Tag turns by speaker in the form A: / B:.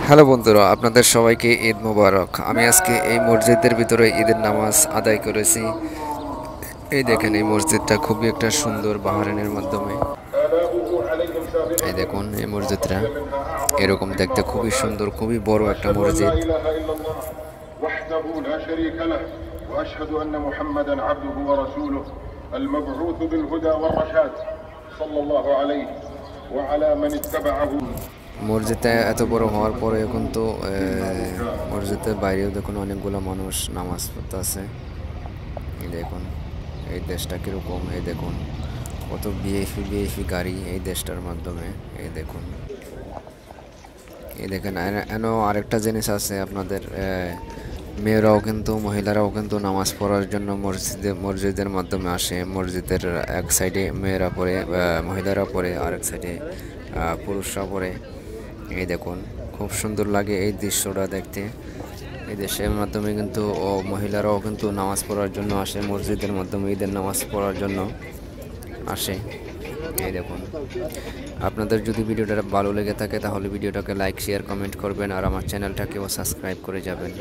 A: Hello বন্ধুরা, আপনাদের সবাইকে ঈদ মোবারক। আমি আজকে এই মসজিদের ভিতরে ঈদের নামাজ আদায় করেছি। এই দেখেন, এই মসজিদটা খুবই একটা সুন্দর বাহারানের মাধ্যমে। এই দেখুন, এই মসজিদটা এরকম দেখতে খুবই সুন্দর, খুবই বড় একটা মসজিদ। المبعوث بالهدى والرشاد صلى الله عليه وعلى من اتبعه। মসজিদটা এত বড় হওয়ার পরেও কিন্তু মসজিদের বাইরেও দেখুন অনেকগুলো মানুষ নামাজ পড়তে আছে। এই দেখুন এই দেশটা কীরকম, এই দেখুন কত বিএফি গাড়ি এই দেশটার মাধ্যমে। এই দেখুন, এই দেখেন এনও আরেকটা জিনিস আছে আপনাদের, মেয়েরাও কিন্তু মহিলারাও কিন্তু নামাজ পড়ার জন্য মসজিদের মাধ্যমে আসে। মসজিদের এক সাইডে মেয়েরা পড়ে, মহিলারা পড়ে, আরেক সাইডে পুরুষরা পড়ে। এই দেখুন খুব সুন্দর লাগে এই দৃশ্যটা দেখতে। এই দেশের মাধ্যমে কিন্তু মহিলারাও কিন্তু নামাজ পড়ার জন্য আসে, মসজিদের মাধ্যমে ঈদের নামাজ পড়ার জন্য আসে। এই দেখুন, আপনাদের যদি ভিডিওটা ভালো লেগে থাকে তাহলে ভিডিওটাকে লাইক, শেয়ার, কমেন্ট করবেন আর আমার চ্যানেলটাকেও সাবস্ক্রাইব করে যাবেন।